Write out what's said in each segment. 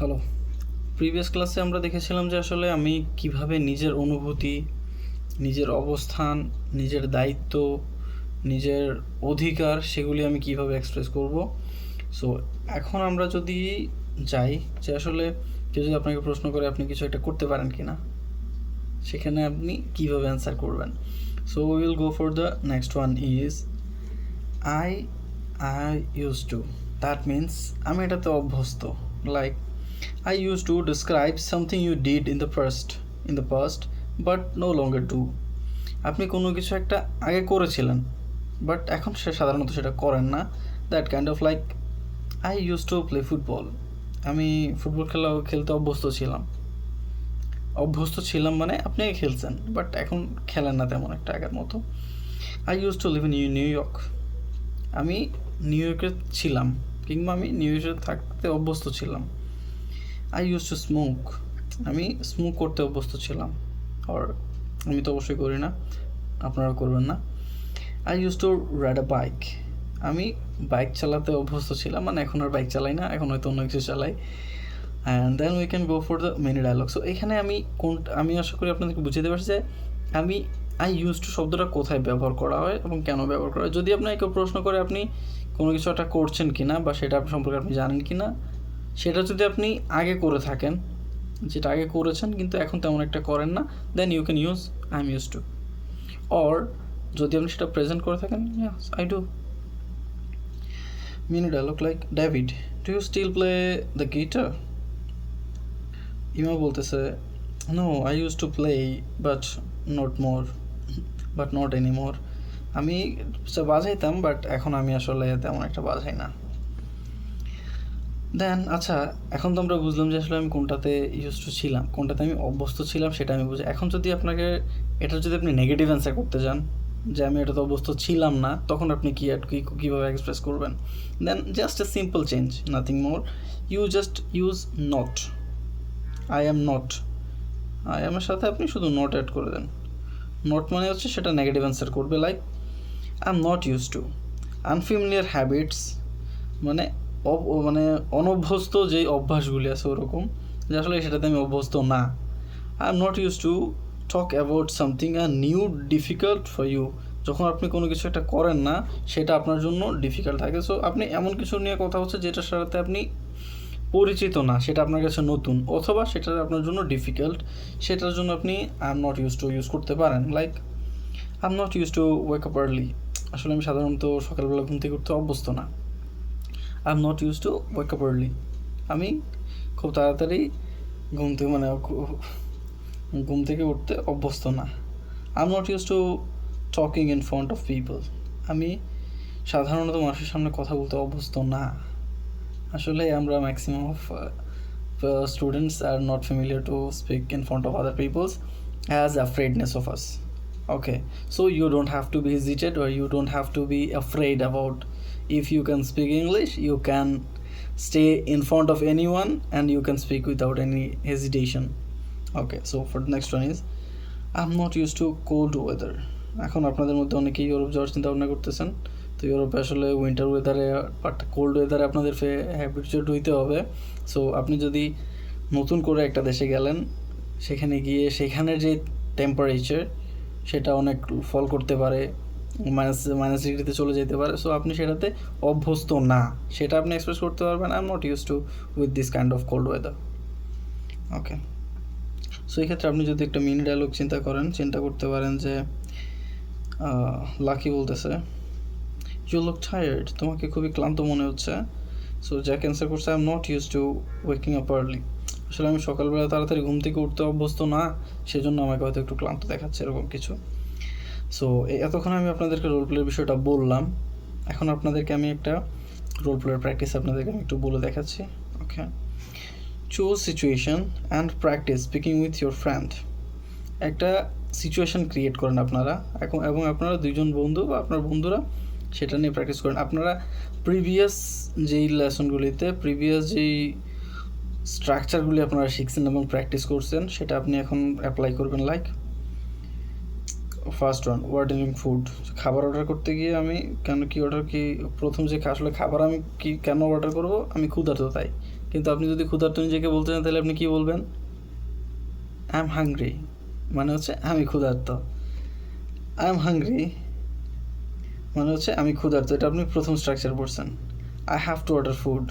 Hello. Previous ক্লাসে আমরা দেখেছিলাম যে আসলে আমি কিভাবে নিজের অনুভূতি, নিজের অবস্থান, নিজের দায়িত্ব, নিজের অধিকার সেগুলি আমি কিভাবে এক্সপ্রেস করব। সো এখন আমরা যদি যাই যে আসলে কেউ যদি আপনাকে প্রশ্ন করে আপনি কিছু একটা করতে পারেন কি না, সেখানে আপনি কিভাবে অ্যান্সার করবেন। So will go for the next one is I I use two. That means আমি এটাতে অভ্যস্ত। Like I used to describe something you did in the past but no longer do. আপনি কোনো কিছু একটা আগে করেছিলেন বাট এখন সাধারণত সেটা করেন না। That kind of like I use to play football. আমি ফুটবল খেলতে অভ্যস্ত ছিলাম মানে আপনি খেলছেন বাট এখন খেলেন না তেমন একটা আগের মতো। I use two live in new York. আমি নিউ ইয়র্কে ছিলাম কিংবা আমি নিউ ইয়র্কে থাকতে অভ্যস্ত ছিলাম। I use to smoke. আমি স্মোক করতে অভ্যস্ত ছিলাম, আর আমি তো অবশ্যই করি না, আপনারা করবেন না। I use to ride a bike. আমি বাইক চালাতে অভ্যস্ত ছিলাম, মানে এখন আর বাইক চালাই না, এখন হয়তো অন্য কিছু চালাই। And then we can go for the mini dialogue. So এখানে আমি আশা করি আপনাদেরকে বুঝিয়ে দেওয়ার যে আমি আই ইউজ টু শব্দটা কোথায় ব্যবহার করা হয় এবং কেন ব্যবহার করা হয়। যদি আপনাকে কেউ প্রশ্ন করে আপনি কোনো কিছু একটা করছেন কি না বা সেটা সম্পর্কে আপনি জানেন কি না, সেটা যদি আপনি আগে করে থাকেন, যেটা আগে করেছেন কিন্তু এখন তেমন একটা করেন না, then you can use I am use to. Or যদি আপনি সেটা প্রেজেন্ট করে থাকেন, yes I do. Mini dialogue like David, do you still play the guitar? Emma বলতেছে, no I use to play but not anymore. আমি বাজাইতাম but এখন আমি আসলে তেমন একটা বাজাই না। দেন আচ্ছা, এখন তো আমরা বুঝলাম যে আসলে আমি কোনটাতে ইউজ টু ছিলাম, কোনটাতে আমি অভ্যস্ত ছিলাম, সেটা আমি বুঝি। এখন যদি আপনাকে এটা যদি আপনি নেগেটিভ অ্যান্সার করতে যান যে আমি এটাতে অভ্যস্ত ছিলাম না, তখন আপনি কীভাবে এক্সপ্রেস করবেন? Then just a simple change, nothing more. You just use not. I am not, I অ্যামের সাথে আপনি শুধু নট অ্যাড করে দেন। নট মানে হচ্ছে সেটা নেগেটিভ অ্যান্সার করবে, like I am not use to. Unfamiliar habits মানে অনভ্যস্ত যেই অভ্যাসগুলি আছে ওরকম, যে আসলে সেটাতে আমি অভ্যস্ত না। I am not use to talk about something new difficult for you. যখন আপনি কোনো কিছু একটা করেন না, সেটা আপনার জন্য ডিফিকাল্ট থাকে। সো আপনি এমন কিছু নিয়ে কথা হচ্ছে যেটার সাথে আপনি পরিচিত না, সেটা আপনার কাছে নতুন, অথবা সেটা আপনার জন্য ডিফিকাল্ট, সেটার জন্য আপনি I am not use two use করতে পারেন। Like I am not use two wake up early. আসলে আমি সাধারণত সকালবেলা ঘুম থেকে উঠতে অভ্যস্ত না। I am not use two wake up early. আমি খুব তাড়াতাড়ি ঘুম থেকে উঠতে অভ্যস্ত না। I am not use two talking in front of people. আমি সাধারণত মানুষের সামনে কথা বলতে অভ্যস্ত না। আসলে আমরা maximum of students are not familiar to speak in front of other peoples as afraidness of us. Okay, so you don't have to be hesitate or you don't have to be afraid about. If you can speak English, you can stay in front of anyone and you can speak without any hesitation. Okay, so for the next one is I'm not used to cold weather. এখন আপনাদের মধ্যে অনেকেই Europe যাওয়ার চিন্তা ভাবনা করতেছেন, তো ইউরোপে আসলে উইন্টার ওয়েদারে বাট কোল্ড ওয়েদারে আপনাদের হ্যাবিচুয়েট হইতে হবে। সো আপনি যদি নতুন করে একটা দেশে গেলেন, সেখানে গিয়ে সেখানের যে টেম্পারেচার সেটা অনেক ফল করতে পারে, মাইনাস ডিগ্রিতে চলে যেতে পারে। সো আপনি সেটাতে অভ্যস্ত না, সেটা আপনি এক্সপ্রেস করতে পারবেন I am not use two with this kind of cold weather. Okay, so এই ক্ষেত্রে আপনি যদি একটা মিনি ডায়লগ চিন্তা করতে পারেন যে লাকি বলতেছে ইউ লুক টায়ার্ড, তোমাকে খুবই ক্লান্ত মনে হচ্ছে। সো জ্যাক অ্যান্সার করছে I am not use two waking up early. আসলে আমি সকালবেলা তাড়াতাড়ি ঘুম থেকে উঠতে অভ্যস্ত না, সেজন্য আমাকে হয়তো একটু ক্লান্ত দেখাচ্ছে, এরকম কিছু। সো এতক্ষণ আমি আপনাদেরকে রোল প্লের বিষয়টা বললাম, এখন আপনাদেরকে আমি একটা রোল প্লের প্র্যাকটিস আপনাদেরকে আমি একটু বলে দেখাচ্ছি। Okay, choose situation and practice speaking with your friend. একটা সিচুয়েশন ক্রিয়েট করেন আপনারা এবং আপনারা দুইজন বন্ধু বা আপনার বন্ধুরা সেটা নিয়ে প্র্যাকটিস করেন। আপনারা প্রিভিয়াস যেই লেসনগুলিতে যেই স্ট্রাকচারগুলি আপনারা শিখছেন এবং প্র্যাকটিস করছেন, সেটা আপনি এখন অ্যাপ্লাই করবেন। Like first one, ordering food. খাবার অর্ডার করতে গিয়ে আমি প্রথম যে আসলে খাবার আমি কেন অর্ডার করবো, আমি ক্ষুধার্ত তাই। কিন্তু আপনি যদি ক্ষুধার্ত নিজেকে বলতে চান তাহলে আপনি কী বলবেন? আই এম হাংরি, মানে হচ্ছে আমি ক্ষুধার্ত। আই এম হাংরি মানে হচ্ছে আমি ক্ষুধার্ত, এটা আপনি প্রথম স্ট্রাকচার পড়ছেন। I have to order food,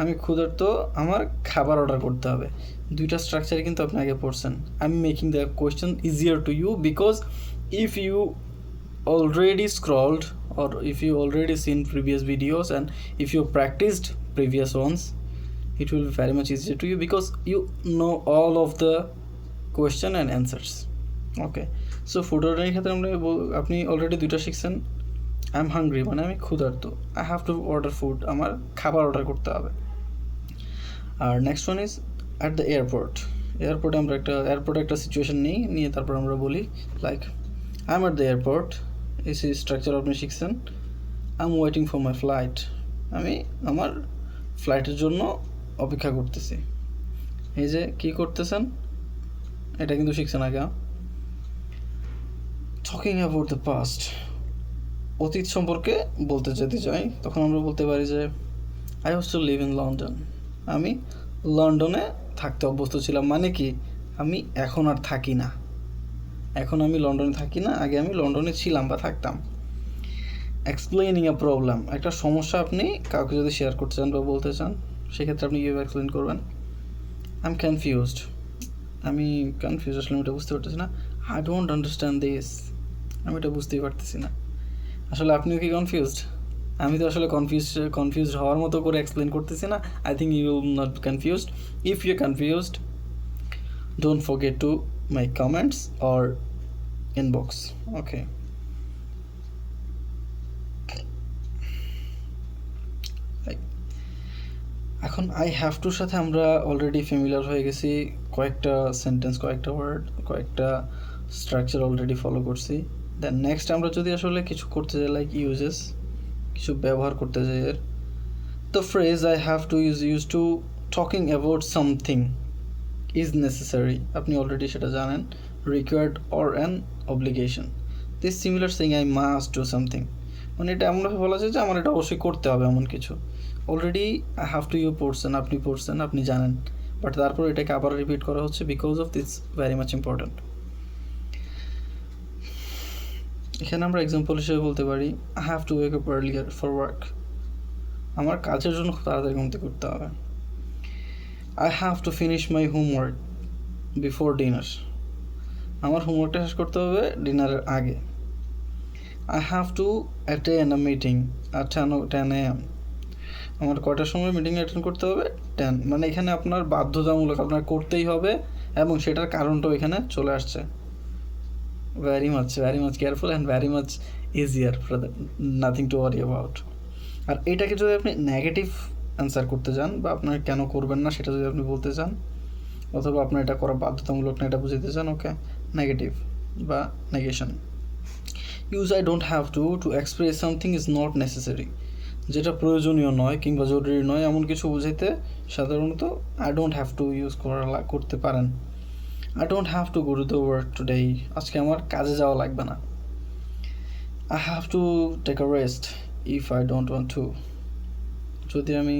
আমি ক্ষুধার্ত, আমার খাবার অর্ডার করতে হবে। দুইটা স্ট্রাকচারে কিন্তু আপনি আগে পড়ছেন। I am making the question easier to you because if you already scrolled or if you already seen previous videos and if you practiced previous ones, it will be very much easier to you because you know all of the question and answers. Okay, so food ordering ক্ষেত্রে আপনি already দুইটা শিখছেন। I am hungry মানে আমি ক্ষুধার্ত, I have to order food, আমার খাবার order করতে হবে। আর next one is at the airport. এয়ারপোর্টে আমরা একটা সিচুয়েশন নিয়ে তারপর আমরা বলি like I am at the airport, এই স্ট্রাকচার আপনি শিখছেন। I am waiting for my flight, আমি আমার ফ্লাইটের জন্য অপেক্ষা করতেছি। এই যে কী করতেছেন এটা কিন্তু শিখছেন আগে। টকিং অ্যাবাউট দ্য পাস্ট, অতীত সম্পর্কে বলতে যেতে চাই, তখন আমরা বলতে পারি যে I use two live in London, আমি লন্ডনে থাকতে অভ্যস্ত ছিলাম। মানে কি, আমি এখন আর থাকি না, এখন আমি লন্ডনে থাকি না, আগে আমি লন্ডনে ছিলাম বা থাকতাম। এক্সপ্লেইনিং এ প্রবলেম, একটা সমস্যা আপনি কাউকে যদি শেয়ার করতে চান বা বলতে চান, সেক্ষেত্রে আপনি কীভাবে এক্সপ্লেইন করবেন? আই এম কনফিউজড, আমি কনফিউজ, আসলে আমি এটা বুঝতে পারতেছি না। আই ডোন্ট আন্ডারস্ট্যান্ড দিস, আমি এটা বুঝতেই পারতেছি না। আসলে আপনিও কি কনফিউজড? আমি তো আসলে কনফিউজড হওয়ার মতো করে এক্সপ্লেন করতেছি না। I think you will not be confused. If you confused, don't forget to my comments or inbox. Okay, এখন আই হ্যাভ টুর সাথে আমরা অলরেডি ফ্যামিলিয়ার হয়ে গেছি, কয়েকটা সেন্টেন্স, কয়েকটা ওয়ার্ড, কয়েকটা স্ট্রাকচার অলরেডি ফলো করছি। দেন নেক্সট আমরা যদি আসলে কিছু করতে যাই লাইক ইউজেস, কিছু ব্যবহার করতে যাই এর, the phrase I have to use to talking about something is necessary, আপনি অলরেডি সেটা জানেন। Required or an obligation, this similar saying I must do something, মানে এটা এমনভাবে বলা যায় যে আমার এটা অবশ্যই করতে হবে এমন কিছু। Already I have to you পড়ছেন, আপনি জানেন, বাট তারপর এটাকে আবার রিপিট করা হচ্ছে because of this very much important. এখানে আমরা এক্সাম্পল হিসেবে বলতে পারি I have two wake up earlier for work, আমার কাজের জন্য খুব তাড়াতাড়ি ঘুম থেকে উঠতে হবে। I have to finish my homework before dinner, আমার হোমওয়ার্কটা শেষ করতে হবে ডিনারের আগে। I have to attend a meeting at 10 AM, আমার কয়টার সময় মিটিং অ্যাটেন্ড করতে হবে? 10, মানে এখানে আপনার বাধ্যতামূলক আপনার করতেই হবে এবং সেটার কারণটাও এখানে চলে আসছে। Very much careful and very much easier for that, nothing to worry about. আর এটাকে যদি আপনি নেগেটিভ অ্যান্সার করতে চান বা আপনার কেন করবেন না সেটা যদি আপনি বলতে চান, অথবা আপনার এটা করা বাধ্যতামূলক না এটা বুঝাতে চান, ওকে, নেগেটিভ বা negation. Use I don't have to express something is not necessary, যেটা প্রয়োজনীয় নয় কিংবা জরুরি নয় এমন কিছু বুঝাইতে সাধারণত I don't have to use করতে পারেন। I don't have to go to the work today, আজকে আমার কাজে যাওয়া লাগবে না। I have to take a rest if I don't want to, যদি আমি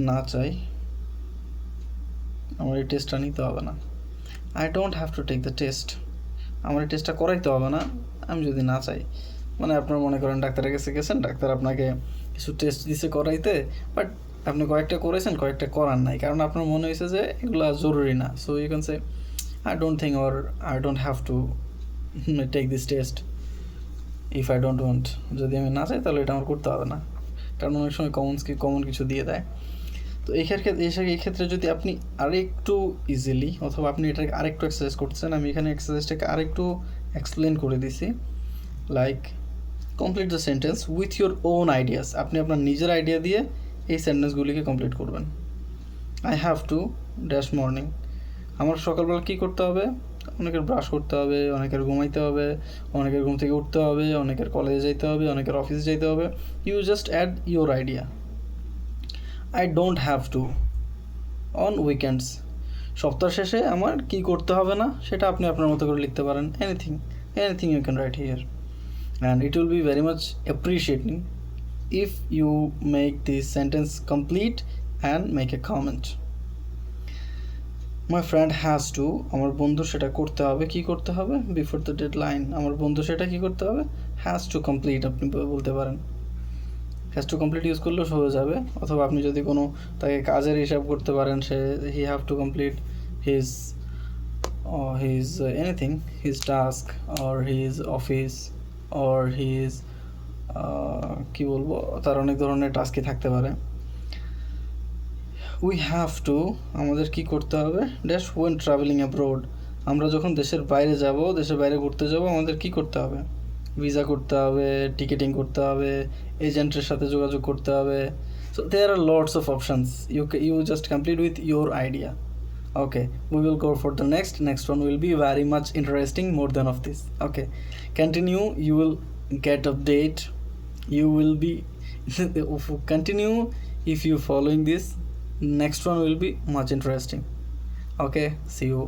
না চাই আমার এই টেস্টটা নিতে হবে না। I don't have to take the test, আমার এই টেস্টটা করাইতে হবে না আমি যদি না চাই। মানে আপনারা মনে করেন ডাক্তারের কাছে গেছেন, ডাক্তার আপনাকে কিছু টেস্ট দিছে করাইতে, বাট আপনি কয়েকটা করেছেন কয়েকটা করার নাই, কারণ আপনার মনে হয়েছে যে এগুলো জরুরি না। So you can say I don't think or I don't have to take this test if I don't want, যদি আমি না চাই তাহলে এটা আমার করতে হবে না, কারণ অনেক সময় কমন কিছু দিয়ে দেয়। তো এই ক্ষেত্রে যদি আপনি আরেকটু ইজিলি, অথবা আপনি এটাকে আরেকটু এক্সারসাইজ করতেছেন, আমি এখানে এক্সারসাইজটাকে আরেকটু এক্সপ্লেন করে দিছি। Like complete the sentence with your own ideas, আপনি আপনার নিজের আইডিয়া দিয়ে এই সেন্টেন্সগুলিকে কমপ্লিট করবেন। I have to dash morning, আমার সকালবেলা কী করতে হবে? অনেকের ব্রাশ করতে হবে, অনেকের ঘুমাইতে হবে, অনেকের ঘুম থেকে উঠতে হবে, অনেকের কলেজে যাইতে হবে, অনেকের অফিসে যাইতে হবে। You just add your idea. I don't have to on weekends, সপ্তাহ শেষে আমার কী করতে হবে না সেটা আপনি আপনার মতো করে লিখতে পারেন। Anything you can write here and it will be very much appreciating if you make this sentence complete and make a comment. My friend has to, আমার বন্ধু সেটা করতে হবে, কি করতে হবে, বিফোর দ্য ডেডলাইন, আমার বন্ধু সেটা কি করতে হবে, হ্যাজ টু কমপ্লিট আপনি বলতে পারেন। হ্যাজ টু কমপ্লিট ইউজ করলেও হয়ে যাবে, অথবা আপনি যদি কোনো তাকে কাজের হিসাব করতে পারেন, সে he have to complete his anything, his task or his office or his কি বলবো, তার অনেক ধরনের টাস্কই থাকতে পারে। উই হ্যাভ টু, আমাদের কি করতে হবে, ড্যাশ ওয়েন ট্রাভেলিং অ্যাব্রোড, আমরা যখন দেশের বাইরে যাব, দেশের বাইরে ঘুরতে যাব, আমাদের কি করতে হবে, ভিসা করতে হবে, টিকেটিং করতে হবে, এজেন্টের সাথে যোগাযোগ করতে হবে। So there are lots of options, you just complete with your idea. Okay, we will go for the next one will be very much interesting, more than of this. Okay, continue, you will get update, you will be continue if you following this, next one will be much interesting. Okay, see you.